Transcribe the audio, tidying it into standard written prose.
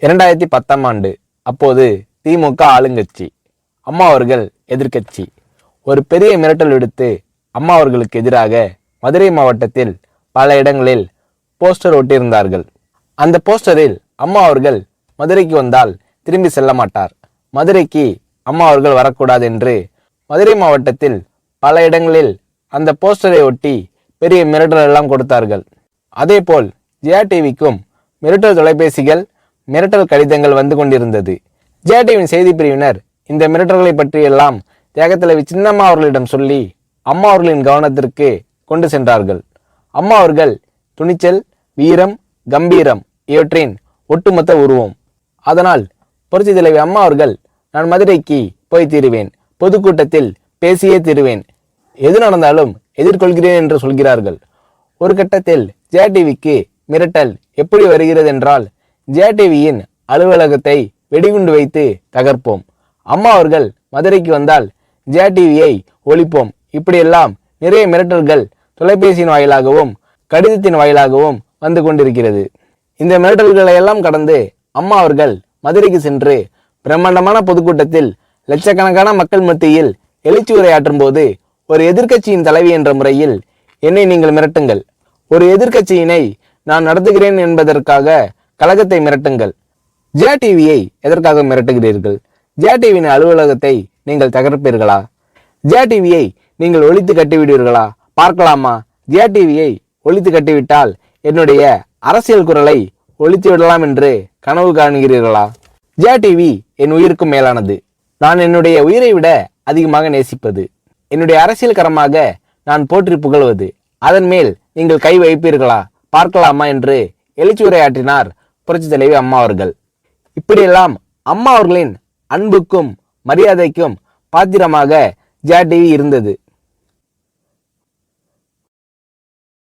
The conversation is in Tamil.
2010ஆம் ஆண்டு. அப்போது திமுக ஆளுங்கட்சி, அம்மா அவர்கள் எதிர்க்கட்சி. ஒரு பெரிய மிரட்டல் விடுத்து அம்மா அவர்களுக்கு எதிராக மதுரை மாவட்டத்தில் பல இடங்களில் போஸ்டர் ஒட்டியிருந்தார்கள். அந்த போஸ்டரில் அம்மா அவர்கள் மதுரைக்கு வந்தால் திரும்பி செல்ல மாட்டார், மதுரைக்கு அம்மா அவர்கள் வரக்கூடாது என்று மதுரை மாவட்டத்தில் பல இடங்களில் அந்த போஸ்டரை ஒட்டி பெரிய மிரட்டல் எல்லாம் கொடுத்தார்கள். அதேபோல் ஜெயா டிவிக்கும் மிரட்டல் தொலைபேசிகள், மிரட்டல் கடிதங்கள் வந்து கொண்டிருந்தது. ஜெயா டிவியின் செய்தி பிரிவினர் இந்த மிரட்டல்களை பற்றியெல்லாம் தியாகத்தலைவி சின்னம்மா அவர்களிடம் சொல்லி அம்மா அவர்களின் கவனத்திற்கு கொண்டு சென்றார்கள். அம்மா அவர்கள் துணிச்சல், வீரம், கம்பீரம் இவற்றின் ஒட்டுமொத்த உருவம். அதனால் புரட்சி தலைவி அம்மா அவர்கள், நான் மதுரைக்கு போய் தீருவேன், பொதுக்கூட்டத்தில் பேசியே தீருவேன், எது நடந்தாலும் எதிர்கொள்கிறேன் என்று சொல்கிறார்கள். ஒரு கட்டத்தில் ஜெயா டிவிக்கு மிரட்டல் எப்படி வருகிறது என்றால், ஜெயா டிவியின் அலுவலகத்தை வெடிகுண்டு வைத்து தகர்ப்போம், அம்மா அவர்கள் மதுரைக்கு வந்தால் ஜெயா டிவியை ஒழிப்போம், இப்படியெல்லாம் நிறைய மிரட்டல்கள் தொலைபேசியின் வாயிலாகவும் கடிதத்தின் வாயிலாகவும் வந்து கொண்டிருக்கிறது. இந்த மிரட்டல்களை எல்லாம் கடந்து அம்மா அவர்கள் மதுரைக்கு சென்று பிரம்மாண்டமான பொதுக்கூட்டத்தில் லட்சக்கணக்கான மக்கள் மத்தியில் எழுச்சி உரையாற்றும் போது, ஒரு எதிர்க்கட்சியின் தலைவி என்ற முறையில் என்னை நீங்கள் மிரட்டுங்கள், ஒரு எதிர்க்கட்சியினை நான் நடத்துகிறேன் என்பதற்காக கழகத்தை மிரட்டுங்கள், ஜெயா டிவியை எதற்காக மிரட்டுகிறீர்கள், ஜெயா டிவியின் அலுவலகத்தை நீங்கள் தகர்ப்பீர்களா, ஜெயா டிவியை நீங்கள் ஒழித்து கட்டிவிடுவீர்களா, பார்க்கலாமா, ஜெயா டிவியை ஒழித்து கட்டிவிட்டால் என்னுடைய அரசியல் குரலை ஒழித்து விடலாம் என்று கனவு காணுகிறீர்களா? ஜெயா டிவி என் உயிருக்கும் மேலானது, நான் என்னுடைய உயிரை விட அதிகமாக நேசிப்பது, என்னுடைய அரசியல் கரமாக நான் போற்றி புகழ்வது, அதன் மேல் நீங்கள் கை வைப்பீர்களா, பார்க்கலாமா என்று எழுச்சி உரையாற்றினார் புரட்சி தலைவி அம்மா அவர்கள். இப்படியெல்லாம் அம்மா அவர்களின் அன்புக்கும் மரியாதைக்கும் பாத்திரமாக ஜெயா டிவி இருந்தது.